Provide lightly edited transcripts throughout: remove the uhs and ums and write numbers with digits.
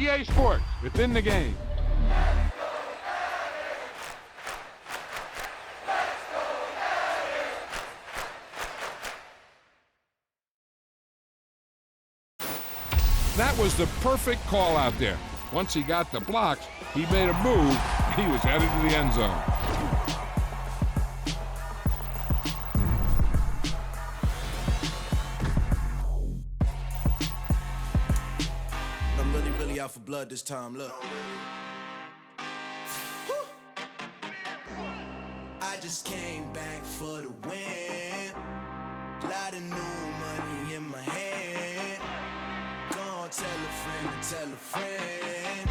EA Sports, within the game. That was the perfect call out there. Once he got the blocks, he made a move. He was headed to the end zone. I'm really out for blood this time, look. I just came back for the win. Lot of new money in my hand. Gonna tell a friend to tell a friend.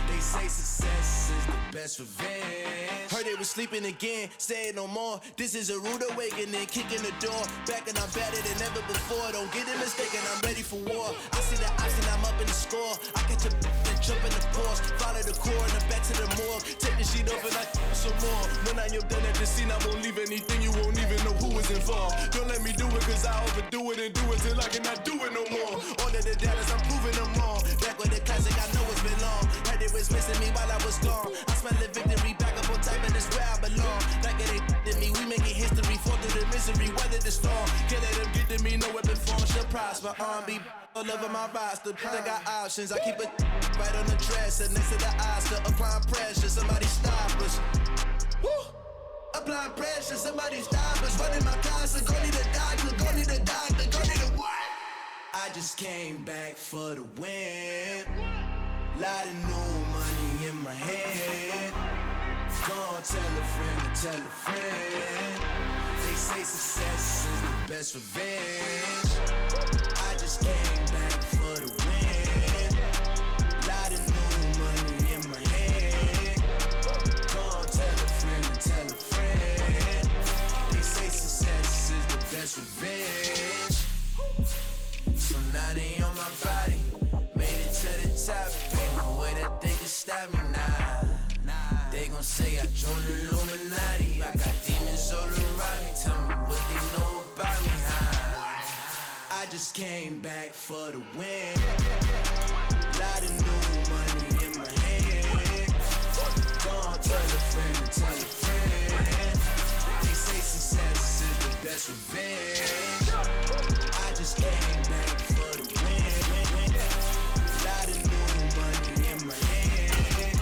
They say success is the best revenge. Heard they was sleeping again, saying no more. This is a rude awakening, kicking the door. Back and I'm better than ever before. Don't get it mistaken, I'm ready for war. I see the option, I'm up in the score. I catch a and jump in the course. Follow the core and the back to the morgue. Take the sheet off and I some more. When I am done at the scene, I won't leave anything. You won't even know who is involved. Don't let me do it, cause I overdo it and do it till I cannot do it no more. All of the doubters, I'm proving them wrong. Back with the classic, I know it's been long. Heard it was missing me while I was gone. I smell the victory back up on top, and it's where I belong. Like it ain't to me, we making history. Fall through the misery, weather the storm. Can't let them get to me, no weapon form shall prosper. R&B all over my roster. I got options, I keep it right on the dresser. Next to the Oscar, applying pressure. Somebody stop us. Woo! Applying pressure, somebody stop us. Running my closet, go need a doctor, go need a doctor, go need a what? I just came back for the win. Lot of new money in my hand. Gonna tell a friend to tell a friend. They say success is the best revenge. I just came back for the win. Lot of new money in my hand. Gonna tell a friend to tell a friend. They say success is the best revenge. So now they on my body. Made it to the top. Ain't no way that they can stop me now. They gon' say I joined the Illuminati. I got demons all around me. Tell me what they know about me, huh? I just came back for the win. Lot of new money in my hand. Gonna tell a friend to tell a friend. They say success is the best revenge. I just came back for the win. Lot of new money in my hand.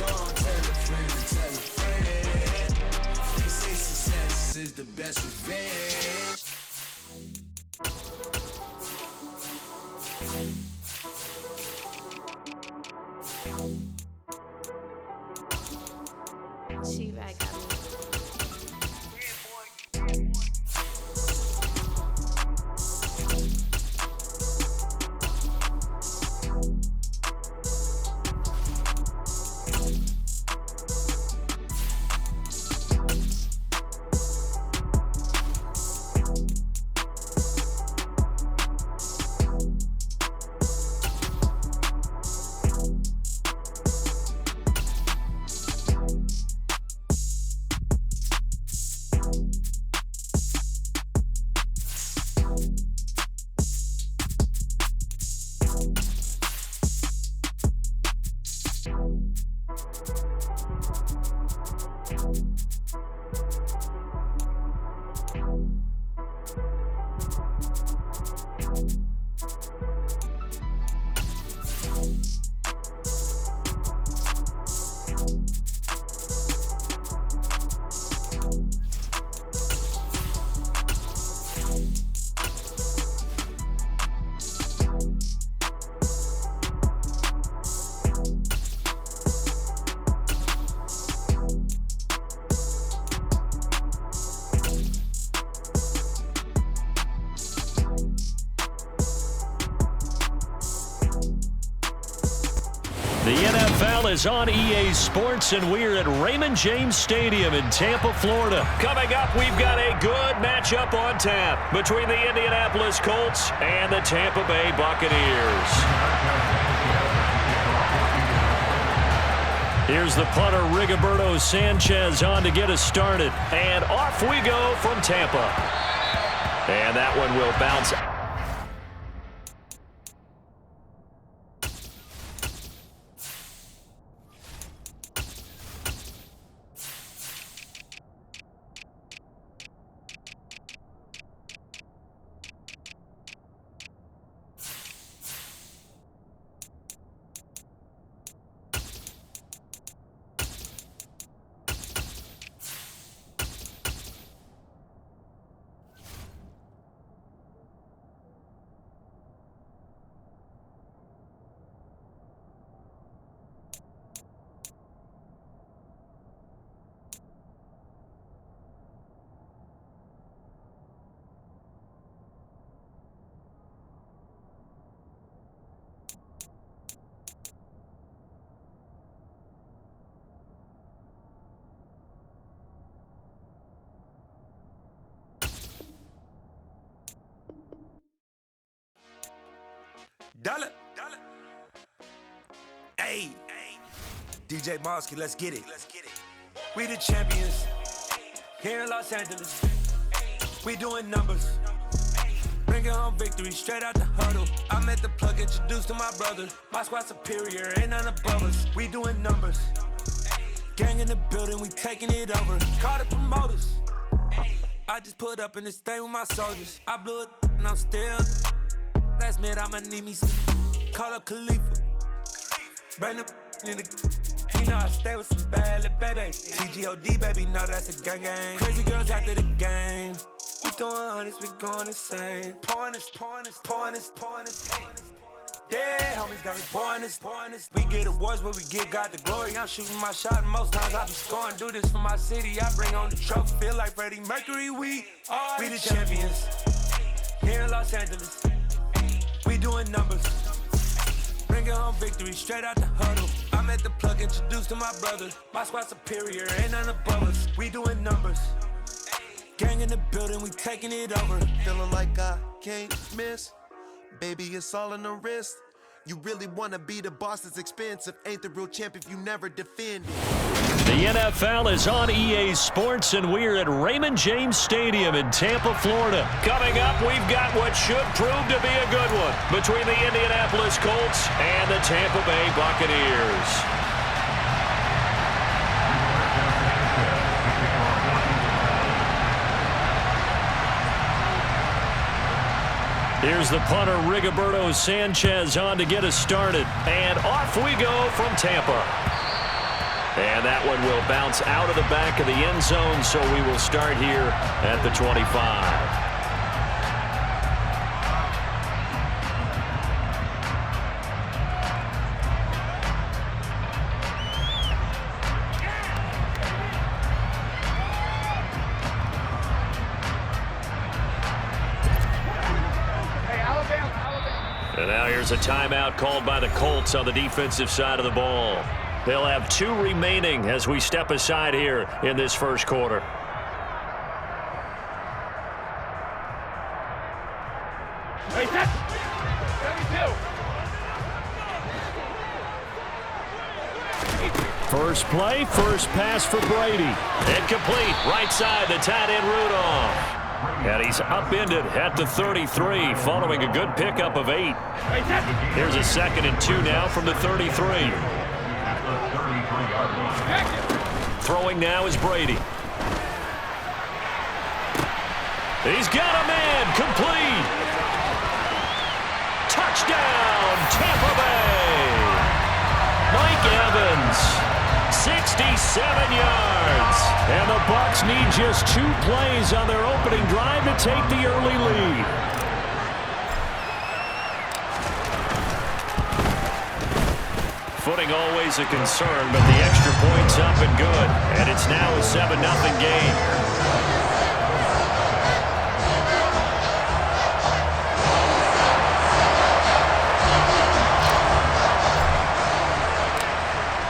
Gonna tell a friend to tell a friend. They say success is the best revenge. She back at me. The NFL is on EA Sports, and we're at Raymond James Stadium in Tampa, Florida. Coming up, we've got a good matchup on tap between the Indianapolis Colts and the Tampa Bay Buccaneers. Here's the punter, Rigoberto Sanchez, on to get us started. And off we go from Tampa. And that one will bounce. Dollar. Hey, DJ Mosky, let's get it. We the champions here in Los Angeles. We doing numbers. Bringing home victory straight out the huddle. I'm at the plug, introduced to my brother. My squad superior, ain't none above us. We doing numbers. Gang in the building, we taking it over. Call the promoters. I just put up in this thing with my soldiers. I blew it and I'm still. Last minute I'ma need me some. Call up Khalifa. Bring the in the. You know I stay with some bad little baby. TGOD baby, know that's a gang gang. Crazy girls after the game. We throwing hundreds, we going insane. Pouring us. Yeah, homies got me pouring us. We get awards, but we give God the glory. I'm shooting my shot, and most times I be scoring. Do this for my city, I bring on the trophy. Feel like Freddie Mercury, we the champions. Here in Los Angeles, we doing numbers. Bringing home victory straight out the huddle. I'm at the plug, introduced to my brother. My squad superior, ain't none above us. We doing numbers. Gang in the building, we taking it over. Feeling like I can't miss. Baby, it's all in the wrist. You really wanna be the boss, it's expensive. Ain't the real champ if you never defend it. The NFL is on EA Sports, and we're at Raymond James Stadium in Tampa, Florida. Coming up, we've got what should prove to be a good one between the Indianapolis Colts and the Tampa Bay Buccaneers. Here's the punter, Rigoberto Sanchez, on to get us started. And off we go from Tampa. And that one will bounce out of the back of the end zone, so we will start here at the 25. And now here's a timeout called by the Colts on the defensive side of the ball. They'll have 2 remaining as we step aside here in this first quarter. First play, first pass for Brady. Incomplete, right side, the tight end Rudolph. And he's upended at the 33 following a good pickup of 8. Here's a 2nd and 2 now from the 33. Throwing now is Brady. He's got a man, complete. Touchdown, Tampa Bay. Mike Evans. 67 yards. And the Bucs need just 2 plays on their opening drive to take the early lead. Footing always a concern, but the extra point's up and good. And it's now a 7-0 game.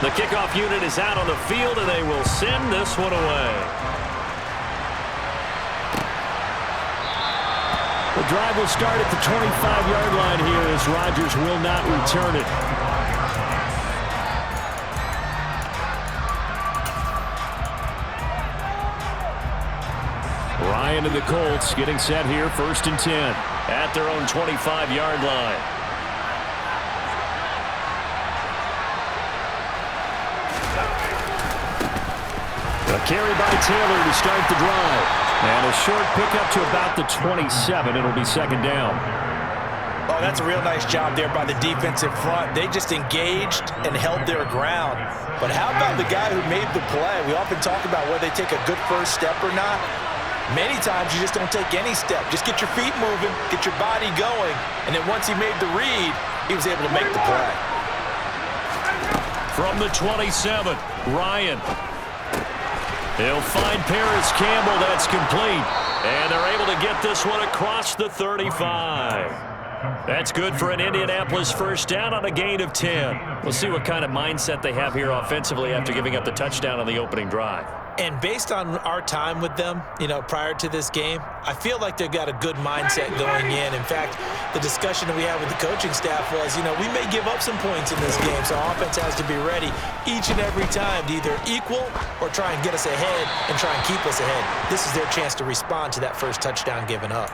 The kickoff unit is out on the field, and they will send this one away. The drive will start at the 25-yard line here as Rodgers will not return it. Ryan and the Colts getting set here, 1st and 10 at their own 25-yard line. A carry by Taylor to start the drive. And a short pickup to about the 27. It'll be 2nd down. Oh, that's a real nice job there by the defensive front. They just engaged and held their ground. But how about the guy who made the play? We often talk about whether they take a good first step or not. Many times you just don't take any step. Just get your feet moving, get your body going, and then once he made the read, he was able to make the play. From the 27, Ryan. He'll find Paris Campbell. That's complete. And they're able to get this one across the 35. That's good for an Indianapolis first down on a gain of 10. We'll see what kind of mindset they have here offensively after giving up the touchdown on the opening drive. And based on our time with them, prior to this game, I feel like they've got a good mindset going in. In fact, the discussion that we had with the coaching staff was, we may give up some points in this game, so offense has to be ready each and every time to either equal or try and get us ahead and try and keep us ahead. This is their chance to respond to that first touchdown given up.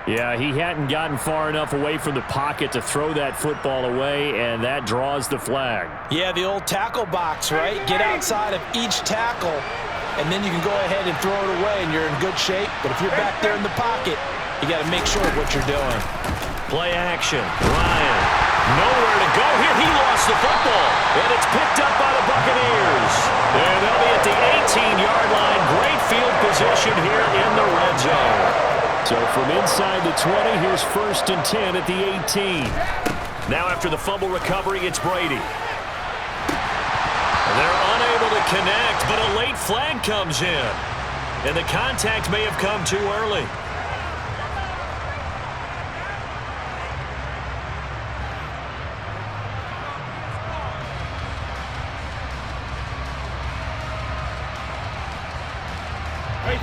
Yeah, he hadn't gotten far enough away from the pocket to throw that football away, and that draws the flag. Yeah, the old tackle box, right? Get outside of each tackle, and then you can go ahead and throw it away, and you're in good shape. But if you're back there in the pocket, you got to make sure of what you're doing. Play action. Ryan, nowhere to go here. He lost the football, and it's picked up by the Buccaneers. And they'll be at the 18-yard line. Great field position here in the red zone. So from inside the 20, here's 1st and 10 at the 18. Now after the fumble recovery, it's Brady. They're unable to connect, but a late flag comes in. And the contact may have come too early.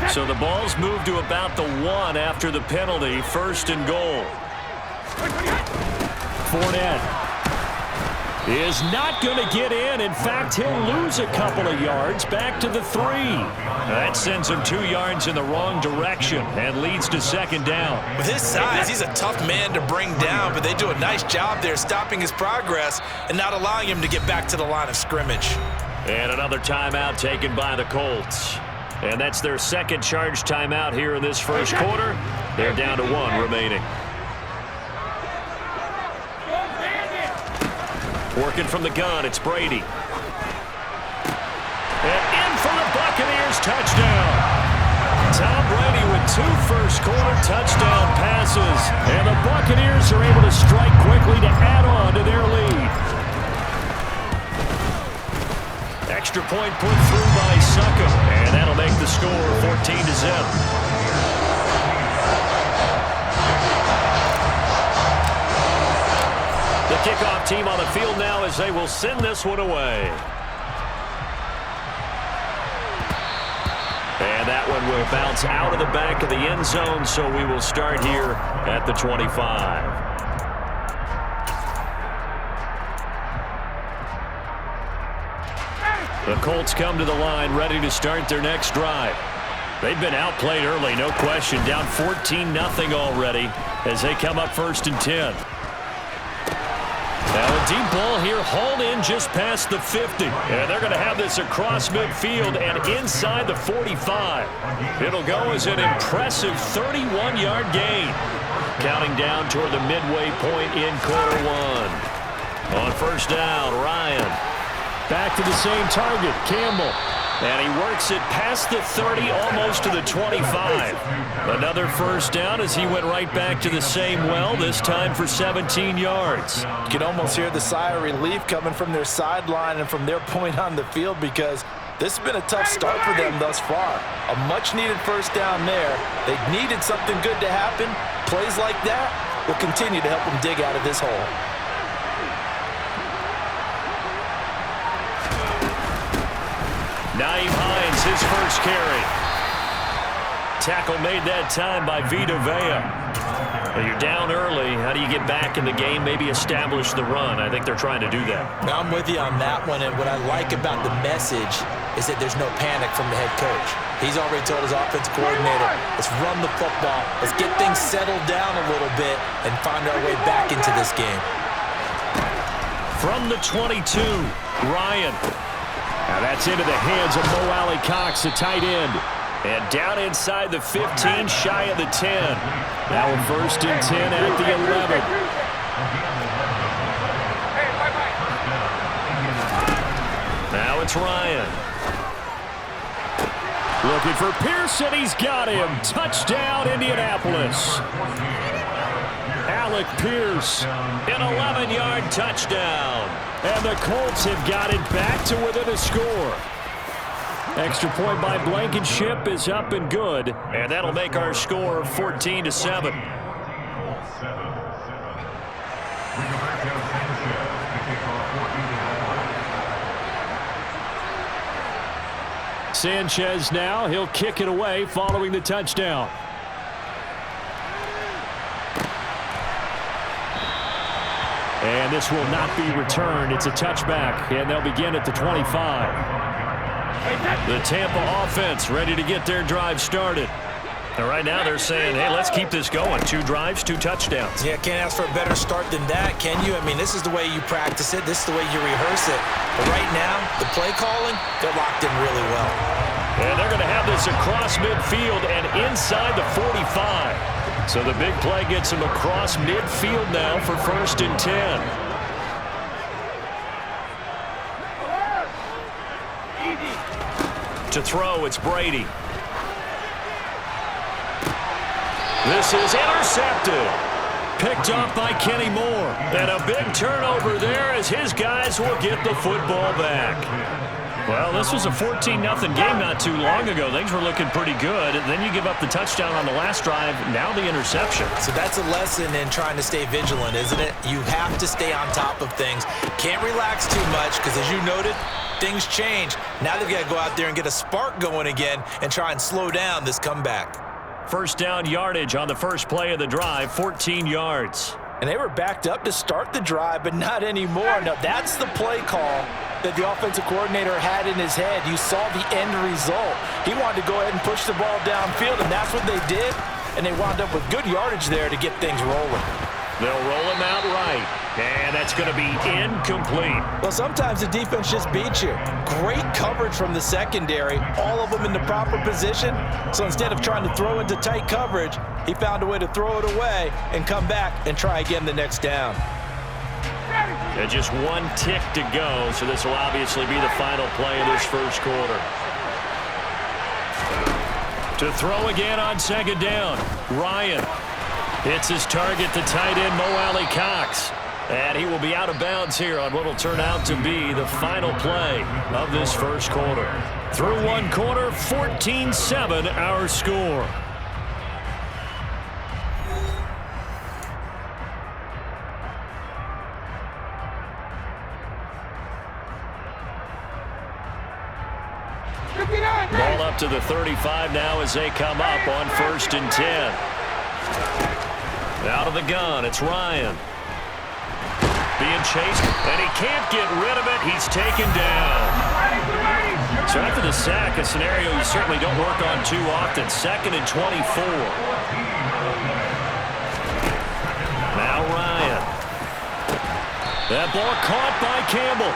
So the ball's moved to about the 1 after the penalty. 1st and goal. Fournette is not going to get in. In fact, he'll lose a couple of yards back to the 3. That sends him 2 yards in the wrong direction and leads to 2nd down. With his size, he's a tough man to bring down, but they do a nice job there stopping his progress and not allowing him to get back to the line of scrimmage. And another timeout taken by the Colts. And that's their 2nd charge timeout here in this first quarter. They're down to 1 remaining. Working from the gun, it's Brady. And in for the Buccaneers, touchdown. Tom Brady with 2 first-quarter touchdown passes. And the Buccaneers are able to strike quickly to add on to their lead. Extra point put through by Succop, and that'll make the score 14-0. The kickoff team on the field now as they will send this one away. And that one will bounce out of the back of the end zone, so we will start here at the 25. The Colts come to the line ready to start their next drive. They've been outplayed early, no question. Down 14-0 already as they come up 1st and 10. Now a deep ball here hauled in just past the 50. And they're going to have this across midfield and inside the 45. It'll go as an impressive 31-yard gain. Counting down toward the midway point in quarter 1. On 1st down, Ryan. Back to the same target, Campbell. And he works it past the 30, almost to the 25. Another 1st down as he went right back to the same well, this time for 17 yards. You can almost hear the sigh of relief coming from their sideline and from their point on the field because this has been a tough start for them thus far. A much-needed 1st down there. They needed something good to happen. Plays like that will continue to help them dig out of this hole. Naeem Hines, his first carry. Tackle made that time by Vita Vea. Well, you're down early. How do you get back in the game, maybe establish the run? I think they're trying to do that. Now, I'm with you on that one, and what I like about the message is that there's no panic from the head coach. He's already told his offensive coordinator, let's run the football, let's get things settled down a little bit and find our way back into this game. From the 22, Ryan. Now that's into the hands of Mo Alley-Cox, the tight end. And down inside the 15, shy of the 10. Now a 1st and 10 at the 11. Now it's Ryan. Looking for Pearson, he's got him. Touchdown, Indianapolis. Alec Pierce, an 11-yard touchdown. And the Colts have got it back to within a score. Extra point by Blankenship is up and good. And that'll make our score 14-7. Sanchez now, he'll kick it away following the touchdown. And this will not be returned. It's a touchback, and they'll begin at the 25. The Tampa offense ready to get their drive started. And right now they're saying, hey, let's keep this going. 2 drives, 2 touchdowns. Yeah, can't ask for a better start than that, can you? I mean, this is the way you practice it. This is the way you rehearse it. But right now, the play calling, they're locked in really well. And they're going to have this across midfield and inside the 45. So the big play gets him across midfield now for 1st and 10. To throw, it's Brady. This is intercepted. Picked off by Kenny Moore. And a big turnover there as his guys will get the football back. Well, this was a 14-0 game not too long ago. Things were looking pretty good. And then you give up the touchdown on the last drive. Now the interception. So that's a lesson in trying to stay vigilant, isn't it? You have to stay on top of things. Can't relax too much because, as you noted, things change. Now they've got to go out there and get a spark going again and try and slow down this comeback. 1st down yardage on the first play of the drive, 14 yards. And they were backed up to start the drive, but not anymore. Now, that's the play call that the offensive coordinator had in his head. You saw the end result. He wanted to go ahead and push the ball downfield, and that's what they did. And they wound up with good yardage there to get things rolling. They'll roll him out right, and that's going to be incomplete. Well, sometimes the defense just beats you. Great coverage from the secondary, all of them in the proper position. So instead of trying to throw into tight coverage, he found a way to throw it away and come back and try again the next down. And just 1 tick to go, so this will obviously be the final play of this first quarter. To throw again on 2nd down, Ryan. Hits his target, the tight end, Mo Alley Cox. And he will be out of bounds here on what will turn out to be the final play of this first quarter. Through 1 quarter, 14-7 our score. Ball up to the 35 now as they come up on 1st and 10. Out of the gun, it's Ryan. Being chased, and he can't get rid of it. He's taken down. So after the sack, a scenario you certainly don't work on too often. 2nd and 24. Now Ryan. That ball caught by Campbell.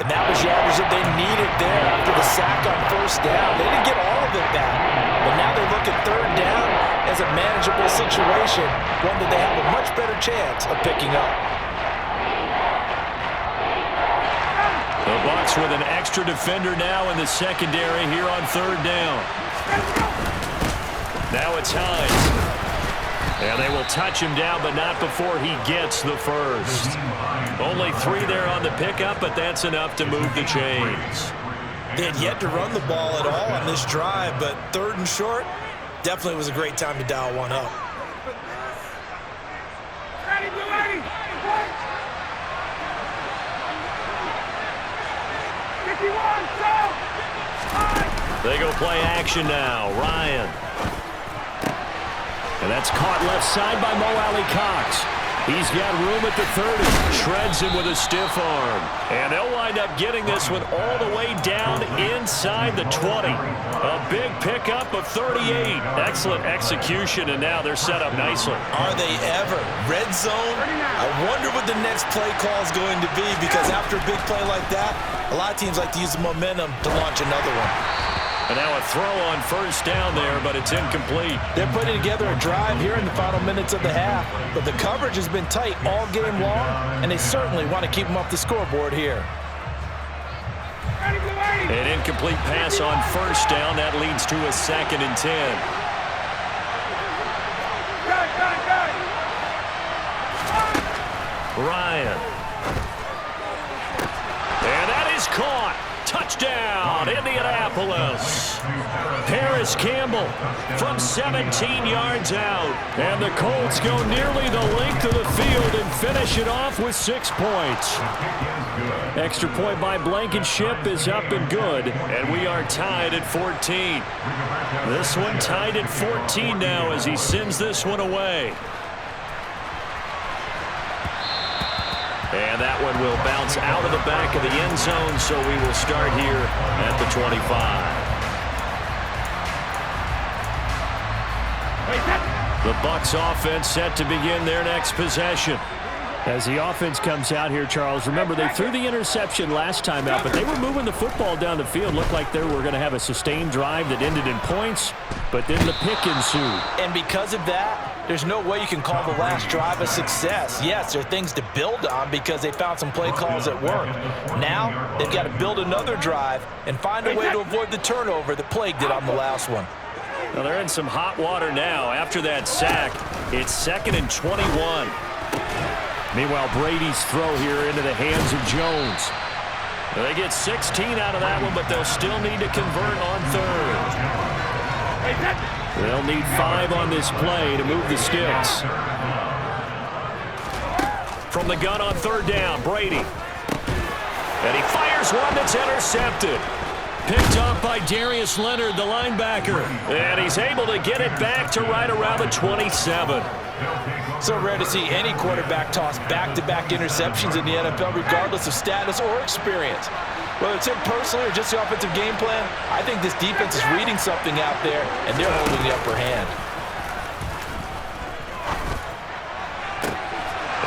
And that was yardage that they needed there after the sack on 1st down. They didn't get all of it back. But now they look at 3rd down as a manageable situation, one that they have a much better chance of picking up. The Bucs with an extra defender now in the secondary here on 3rd down. Now it's Hines. And they will touch him down, but not before he gets the first. Only 3 there on the pickup, but that's enough to move the chains. They had yet to run the ball at all on this drive, but 3rd and short definitely was a great time to dial one up. They go play action now. Ryan. And that's caught left side by Mo Alley Cox. He's got room at the 30. Shreds him with a stiff arm. And they'll wind up getting this one all the way down inside the 20. A big pickup of 38. Excellent execution, and now they're set up nicely. Are they ever? Red zone? I wonder what the next play call is going to be, because after a big play like that, a lot of teams like to use the momentum to launch another one. And now a throw on 1st down there, but it's incomplete. They're putting together a drive here in the final minutes of the half, but the coverage has been tight all game long, and they certainly want to keep them off the scoreboard here. An incomplete pass on 1st down. That leads to a 2nd and 10. Ryan. And that is caught. Touchdown, Indianapolis. Paris Campbell from 17 yards out. And the Colts go nearly the length of the field and finish it off with 6 points. Extra point by Blankenship is up and good. And we are tied at 14. This one tied at 14 now as he sends this one away. And that one will bounce out of the back of the end zone, so we will start here at the 25. The Bucs offense set to begin their next possession. As the offense comes out here, Charles, remember they threw the interception last time out, but they were moving the football down the field. Looked like they were going to have a sustained drive that ended in points, but then the pick ensued. And because of that, there's no way you can call the last drive a success. Yes, there are things to build on because they found some play calls that worked. Now, they've got to build another drive and find a way to avoid the turnover that plagued it on the last one. Well, they're in some hot water now. After that sack, it's 2nd and 21. Meanwhile, Brady's throw here into the hands of Jones. They get 16 out of that one, but they'll still need to convert on 3rd. They'll need 5 on this play to move the sticks. From the gun on 3rd down, Brady. And he fires one that's intercepted. Picked up by Darius Leonard, the linebacker. And he's able to get it back to right around the 27. So rare to see any quarterback toss back-to-back interceptions in the NFL, regardless of status or experience. Whether it's him personally or just the offensive game plan, I think this defense is reading something out there, and they're holding the upper hand.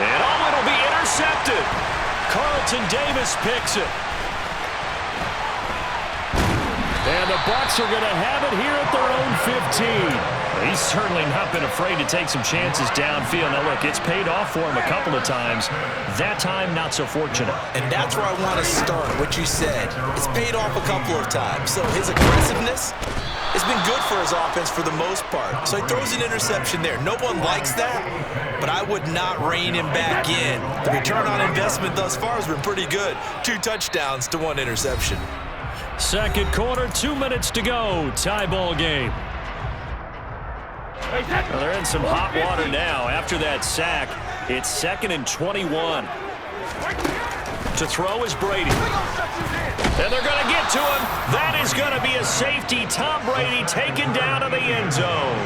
And it'll be intercepted. Carlton Davis picks it. And the Bucs are going to have it here at their own 15. He's certainly not been afraid to take some chances downfield. Now, look, it's paid off for him a couple of times. That time, not so fortunate. And that's where I want to start, what you said. It's paid off a couple of times. So his aggressiveness has been good for his offense for the most part. So he throws an interception there. No one likes that, but I would not rein him back in. The return on investment thus far has been pretty good. 2 touchdowns to 1 interception. Second quarter, 2 minutes to go. Tie ball game. Well, they're in some hot water now. After that sack, it's 2nd and 21. To throw is Brady. And they're going to get to him. That is going to be a safety. Tom Brady taken down to the end zone.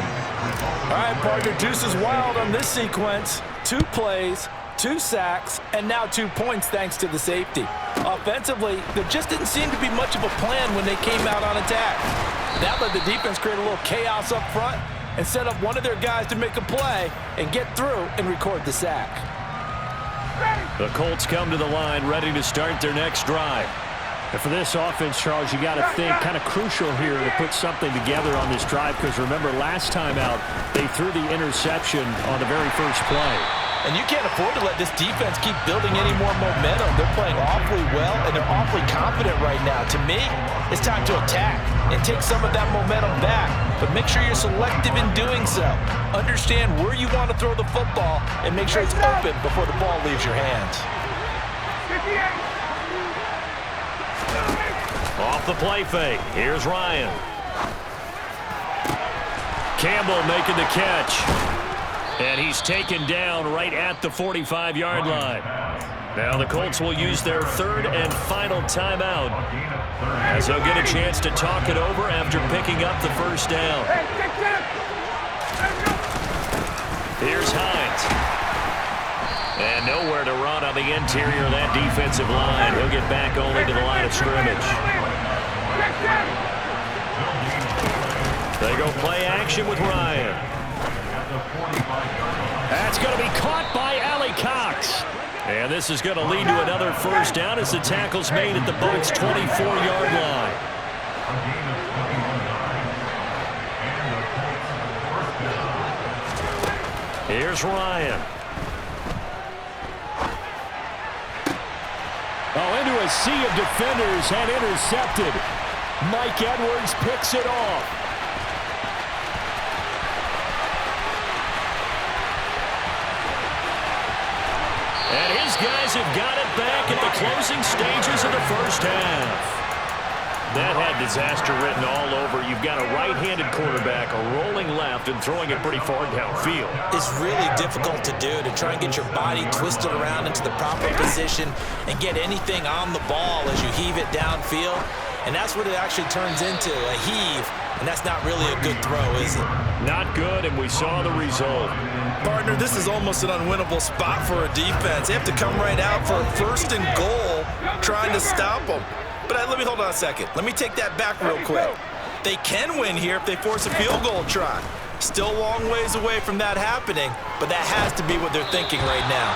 All right, partner, deuce is wild on this sequence. 2 plays, 2 sacks, and now 2 points thanks to the safety. Offensively, there just didn't seem to be much of a plan when they came out on attack. That let the defense create a little chaos up front and set up one of their guys to make a play and get through and record the sack. The Colts come to the line ready to start their next drive. And for this offense, Charles, you got to think kind of crucial here to put something together on this drive because remember last time out they threw the interception on the very first play. And you can't afford to let this defense keep building any more momentum. They're playing awfully well, and they're awfully confident right now. To me, it's time to attack and take some of that momentum back. But make sure you're selective in doing so. Understand where you want to throw the football and make sure it's open before the ball leaves your hands. Off the play fake. Here's Ryan. Campbell making the catch. And he's taken down right at the 45-yard line. Now the Colts will use their 3rd and final timeout as they'll get a chance to talk it over after picking up the first down. Here's Hines. And nowhere to run on the interior of that defensive line. He'll get back only to the line of scrimmage. They go play action with Ryan. That's going to be caught by Allie Cox. And this is going to lead to another first down as the tackle's made at the Bucs' 24-yard line. Here's Ryan. Oh, into a sea of defenders and intercepted. Mike Edwards picks it off. And his guys have got it back at the closing stages of the first half. That had disaster written all over. You've got a right-handed quarterback, a rolling left, and throwing it pretty far downfield. It's really difficult to do, to try and get your body twisted around into the proper position and get anything on the ball as you heave it downfield. And that's what it actually turns into, a heave. And that's not really a good throw, is it? Not good, and we saw the result. Partner, this is almost an unwinnable spot for a defense. They have to come right out for a 1st and goal trying to stop them. But let me hold on a second. Let me take that back real quick. They can win here if they force a field goal try. Still a long ways away from that happening, but that has to be what they're thinking right now.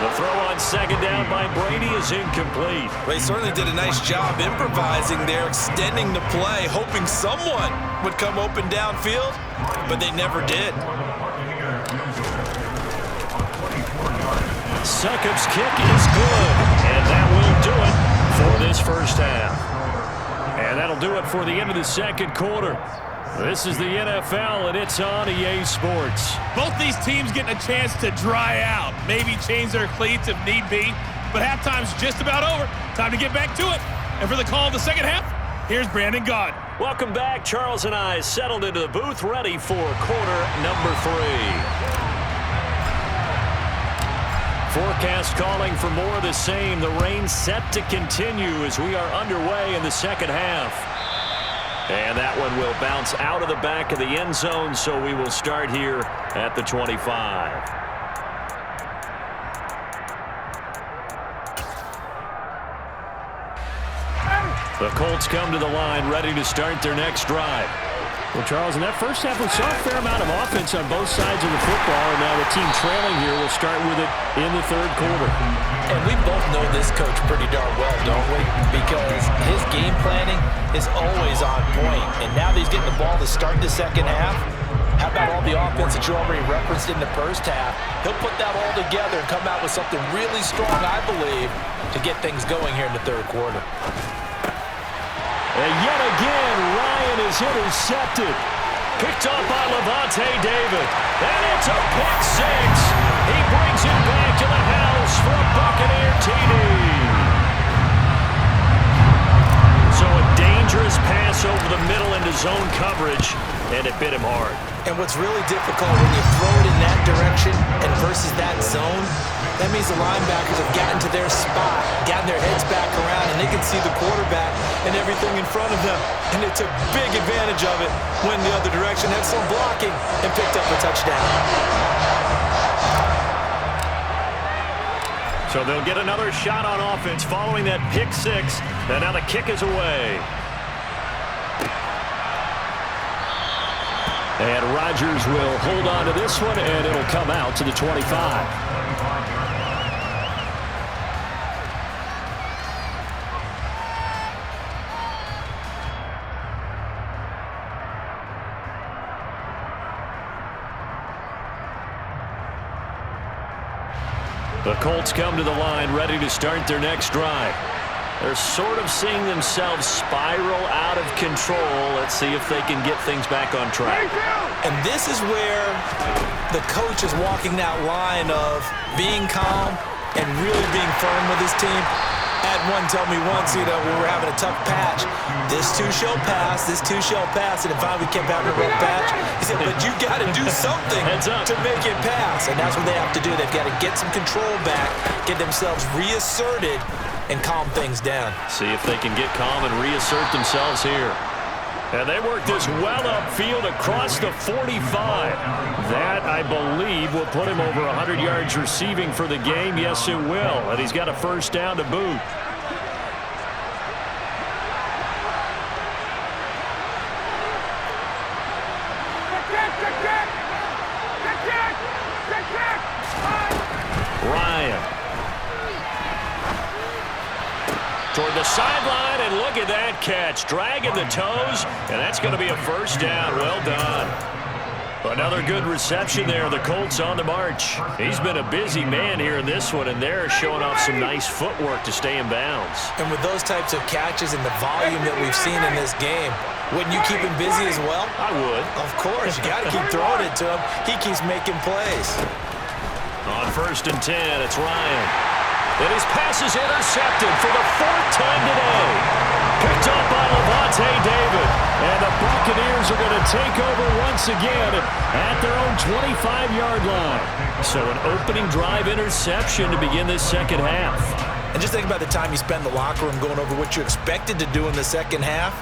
The throw on 2nd down by Brady is incomplete. They certainly did a nice job improvising there, extending the play, hoping someone would come open downfield, but they never did. Succop's kick is good, and that will do it for this first half. And that'll do it for the end of the 2nd quarter. This is the NFL, and it's on EA Sports. Both these teams getting a chance to dry out, maybe change their cleats if need be, but halftime's just about over. Time to get back to it. And for the call of the 2nd half, here's Brandon Gaud. Welcome back. Charles and I settled into the booth, ready for quarter number 3. Forecast calling for more of the same. The rain set to continue as we are underway in the 2nd half. And that one will bounce out of the back of the end zone, so we will start here at the 25. The Colts come to the line, ready to start their next drive. Well, Charles, in that first half, we saw a fair amount of offense on both sides of the football, and now the team trailing here will start with it in the 3rd quarter. And we both know this coach pretty darn well, don't we? Because his game planning is always on point. And now that he's getting the ball to start the 2nd half, how about all the offense that you already referenced in the first half? He'll put that all together and come out with something really strong, I believe, to get things going here in the 3rd quarter. And yet again, Ryan is intercepted. Picked off by Levante David. And it's a pick 6. He brings it back to the house for a Buccaneer TD. So a dangerous pass over the middle into zone coverage, and it bit him hard. And what's really difficult when you throw it in that direction and versus that zone, that means the linebackers have gotten to their spot, gotten their heads back around, and they can see the quarterback and everything in front of them. And they took big advantage of it, went the other direction, had some blocking, and picked up a touchdown. So they'll get another shot on offense following that pick 6, and now the kick is away. And Rodgers will hold on to this one, and it'll come out to the 25. The Colts come to the line, ready to start their next drive. They're sort of seeing themselves spiral out of control. Let's see if they can get things back on track. And this is where the coach is walking that line of being calm and really being firm with his team. Had one tell me once, we were having a tough patch. This too shall pass, this too shall pass. And if we kept having a rough patch, he said, but you got to do something to make it pass. And that's what they have to do. They've got to get some control back, get themselves reasserted, and calm things down. See if they can get calm and reassert themselves here. And they work this well upfield across the 45. That, I believe, will put him over 100 yards receiving for the game. Yes, it will. And he's got a first down to boot. Ryan. Toward the sideline, and look at that catch. Dragging the toes, and that's going to be a first down. Well done. Another good reception there. The Colts on the march. He's been a busy man here in this one, and they're showing off some nice footwork to stay in bounds. And with those types of catches and the volume that we've seen in this game, wouldn't you keep him busy as well? I would. Of course. You got to keep throwing it to him. He keeps making plays. On 1st and 10, it's Ryan. And his pass is intercepted for the 4th time today. Picked up by Levante David. And the Buccaneers are going to take over once again at their own 25-yard line. So an opening drive interception to begin this second half. And just think about the time you spend in the locker room going over what you expected to do in the second half.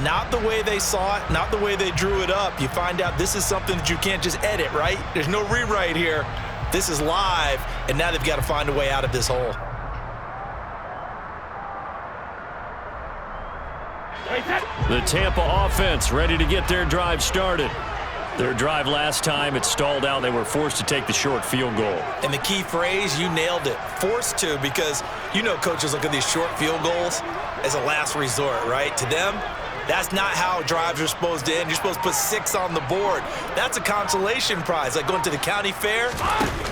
Not the way they saw it, not the way they drew it up. You find out this is something that you can't just edit, right? There's no rewrite here. This is live, and now they've got to find a way out of this hole. The Tampa offense ready to get their drive started. Their drive last time, it stalled out. They were forced to take the short field goal. And the key phrase, you nailed it, forced to, because you know coaches look at these short field goals as a last resort, right? To them, that's not how drives are supposed to end. You're supposed to put 6 on the board. That's a consolation prize. Like going to the county fair,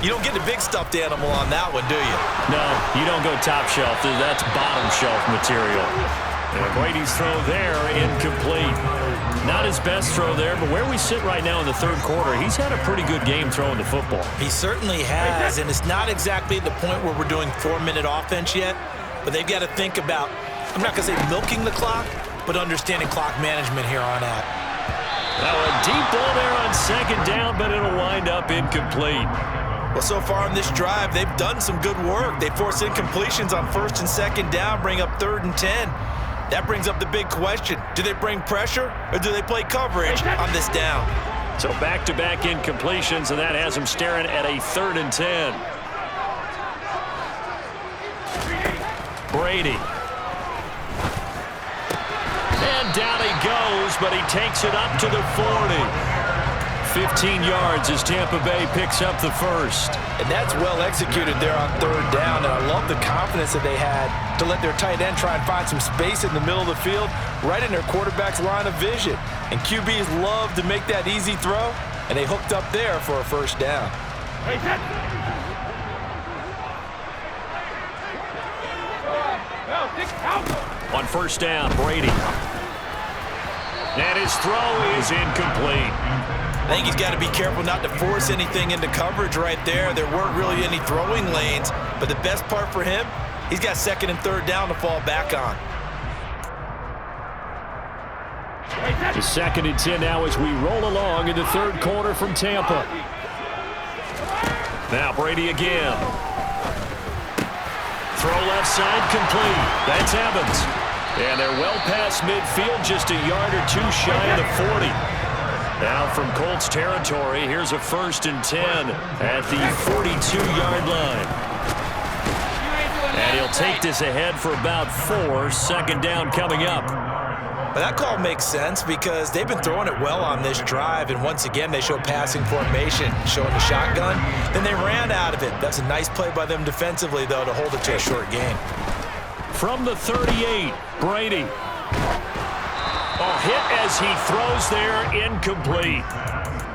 you don't get the big stuffed animal on that one, do you? No, you don't go top shelf. That's bottom shelf material. And Brady's throw there, incomplete. Not his best throw there, but where we sit right now in the third quarter, he's had a pretty good game throwing the football. He certainly has, and it's not exactly at the point where we're doing 4-minute offense yet, but they've got to think about, I'm not going to say milking the clock, but understanding clock management here on out. Now a deep ball there on second down, but it'll wind up incomplete. Well, so far on this drive, they've done some good work. They forced incompletions on first and second down, bring up 3rd and 10. That brings up the big question. Do they bring pressure or do they play coverage on this down? So back-to-back incompletions, and that has them staring at a 3rd and 10. Brady. And down he goes, but he takes it up to the 40. 15 yards as Tampa Bay picks up the first. And that's well executed there on 3rd down, and I love the confidence that they had to let their tight end try and find some space in the middle of the field, right in their quarterback's line of vision. And QBs love to make that easy throw, and they hooked up there for a first down. On first down, Brady. And his throw is incomplete. I think he's got to be careful not to force anything into coverage right there. There weren't really any throwing lanes, but the best part for him, he's got 2nd and 3rd down to fall back on. The 2nd and 10 now as we roll along in the third quarter from Tampa. Now Brady again. Throw left side complete. That's Evans. And they're well past midfield, just a yard or two shy of the 40. Now from Colts territory, here's a 1st and 10 at the 42-yard line. And he'll take this ahead for about 4. 2nd down coming up. But that call makes sense because they've been throwing it well on this drive, and once again they show passing formation, showing the shotgun. Then they ran out of it. That's a nice play by them defensively, though, to hold it to a short game. From the 38, Brady. Hit as he throws there, incomplete.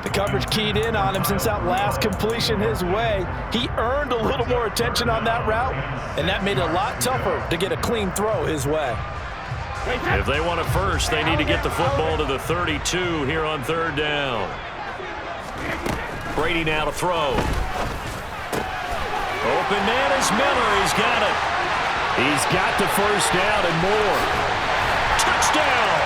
The coverage keyed in on him since that last completion his way. He earned a little more attention on that route, and that made it a lot tougher to get a clean throw his way. If they want a first, they need to get the football to the 32 here on 3rd down. Brady now to throw. Open man is Miller. He's got it. He's got the first down and more. Touchdown!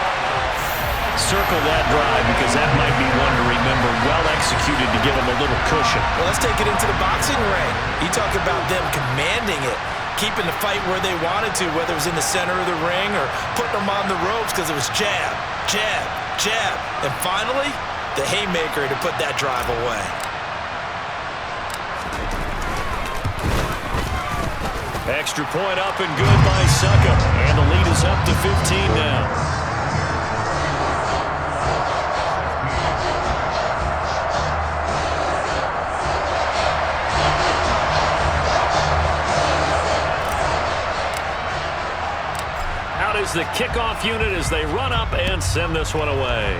Circle that drive because that might be one to remember. Well executed to give them a little cushion. Well, let's take it into the boxing ring. You talk about them commanding it, keeping the fight where they wanted to, whether it was in the center of the ring or putting them on the ropes because it was jab, jab, jab. And finally, the haymaker to put that drive away. Extra point up and good by Suckup. And the lead is up to 15 now. Is the kickoff unit as they run up and send this one away.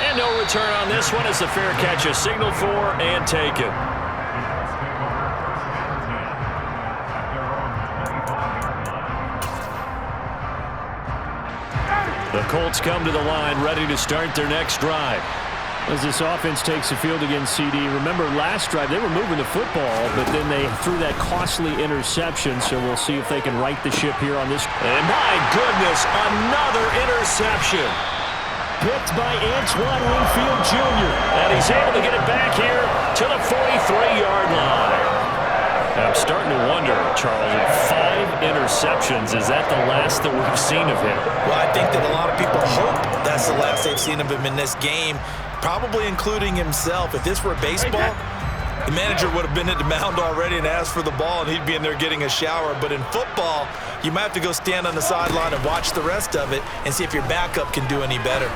And no return on this one as the fair catch is signaled for and taken. The Colts come to the line ready to start their next drive. As this offense takes the field against CD, remember last drive they were moving the football, but then they threw that costly interception, so we'll see if they can right the ship here on this. And my goodness, another interception. Picked by Antoine Winfield Jr. And he's able to get it back here to the 43-yard line. I'm starting to wonder, Charles, if 5 interceptions, is that the last that we've seen of him? Well, I think that a lot of people hope that's the last they've seen of him in this game, probably including himself. If this were baseball, the manager would have been at the mound already and asked for the ball, and he'd be in there getting a shower. But in football, you might have to go stand on the sideline and watch the rest of it and see if your backup can do any better.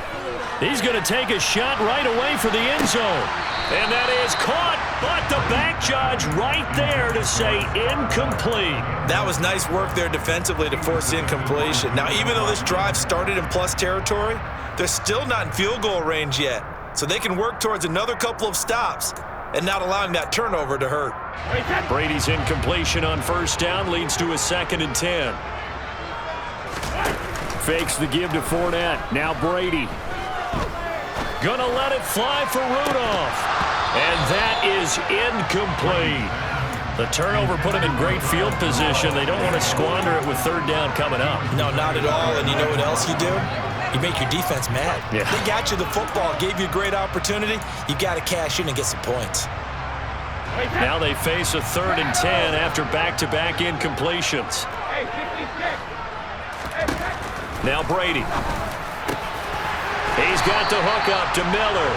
He's going to take a shot right away for the end zone. And that is caught, but the back judge right there to say incomplete. That was nice work there defensively to force incompletion. Now, even though this drive started in plus territory, they're still not in field goal range yet. So they can work towards another couple of stops and not allowing that turnover to hurt. Brady's incompletion on first down leads to a 2nd and 10. Fakes the give to Fournette. Now Brady. Gonna let it fly for Rudolph. And that is incomplete. The turnover put him in great field position. They don't want to squander it with 3rd down coming up. No, not at all. And you know what else you do? You make your defense mad. Yeah. They got you the football, gave you a great opportunity. You got to cash in and get some points. Now they face a 3rd and 10 after back-to-back incompletions. Now Brady. He's got the hook up to Miller.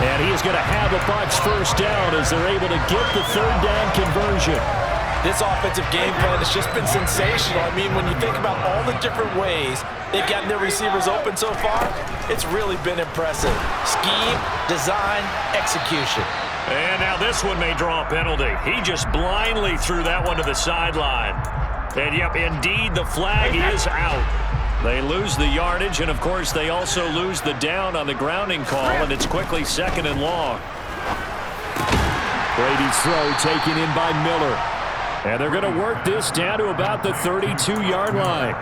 And he is going to have a Bucs first down as they're able to get the 3rd down conversion. This offensive game plan has just been sensational. I mean, when you think about all the different ways they've gotten their receivers open so far, it's really been impressive. Scheme, design, execution. And now this one may draw a penalty. He just blindly threw that one to the sideline. And yep, indeed, the flag is out. They lose the yardage, and of course they also lose the down on the grounding call, and it's quickly 2nd and long. Brady's throw taken in by Miller. And they're going to work this down to about the 32-yard line.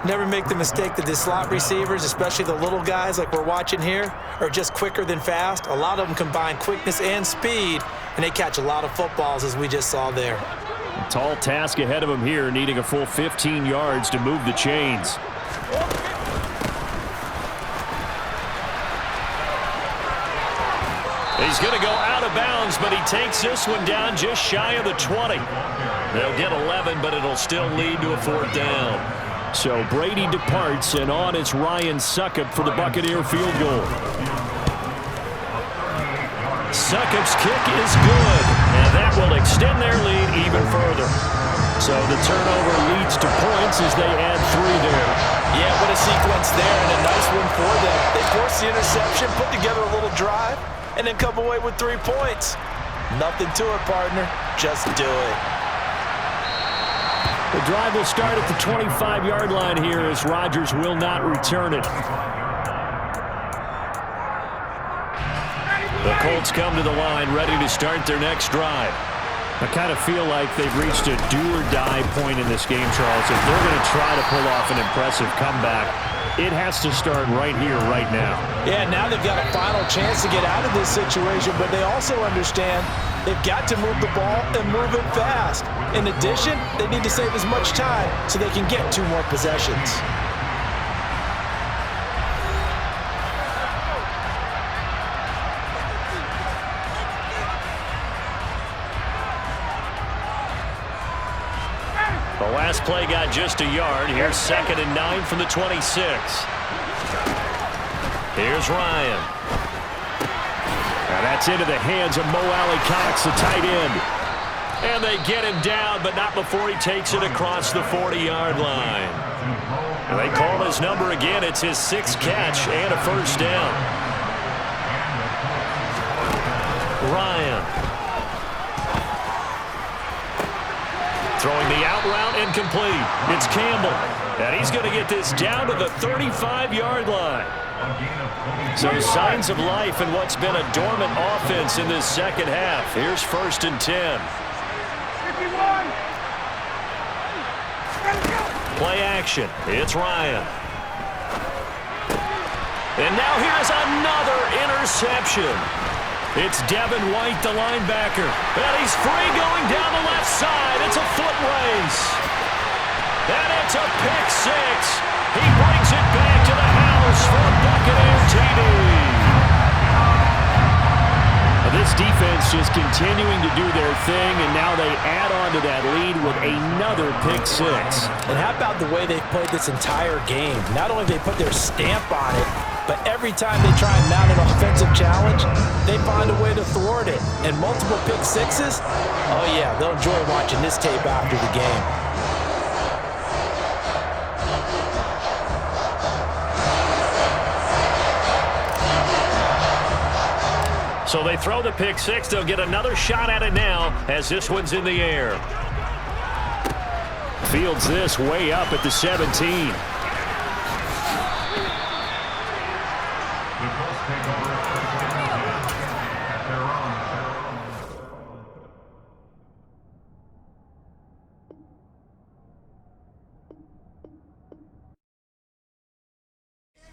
Never make the mistake that the slot receivers, especially the little guys like we're watching here, are just quicker than fast. A lot of them combine quickness and speed, and they catch a lot of footballs, as we just saw there. A tall task ahead of him here, needing a full 15 yards to move the chains. He's going to go out of bounds, but he takes this one down just shy of the 20. They'll get 11, but it'll still lead to a 4th down. So Brady departs, and on it's Ryan Succop for the Buccaneer field goal. Succop's kick is good, and that will extend their lead even further. So the turnover leads to points as they add 3 there. Yeah, what a sequence there, and a nice one for them. They force the interception, put together a little drive, and then come away with 3 points. Nothing to it, partner. Just do it. The drive will start at the 25-yard line here as Rodgers will not return it. The Colts come to the line ready to start their next drive. I kind of feel like they've reached a do-or-die point in this game, Charles. If they're going to try to pull off an impressive comeback, it has to start right here, right now. Yeah, now they've got a final chance to get out of this situation, but they also understand they've got to move the ball and move it fast. In addition, they need to save as much time so they can get 2 more possessions. The last play got just a yard. Here's 2nd and 9 from the 26. Here's Ryan. Now that's into the hands of Mo Alley-Cox, the tight end. And they get him down, but not before he takes it across the 40-yard line. And they call his number again. It's his 6th catch and a first down. Ryan. Throwing the out route incomplete. It's Campbell. And he's going to get this down to the 35-yard line. So signs of life in what's been a dormant offense in this second half. Here's 1st and 10. Play action. It's Ryan. And now here's another interception. It's Devin White, the linebacker. And he's free going down the left side. It's a foot race. And it's a pick six. He brings it back to the house for a Buccaneer TD. This defense just continuing to do their thing, and now they add on to that lead with another pick six. And how about the way they've played this entire game? Not only have they put their stamp on it, but every time they try and mount an offensive challenge, they find a way to thwart it. And multiple pick sixes? Oh yeah, they'll enjoy watching this tape after the game. So they throw the pick six. They'll get another shot at it now as this one's in the air. Fields this way up at the 17.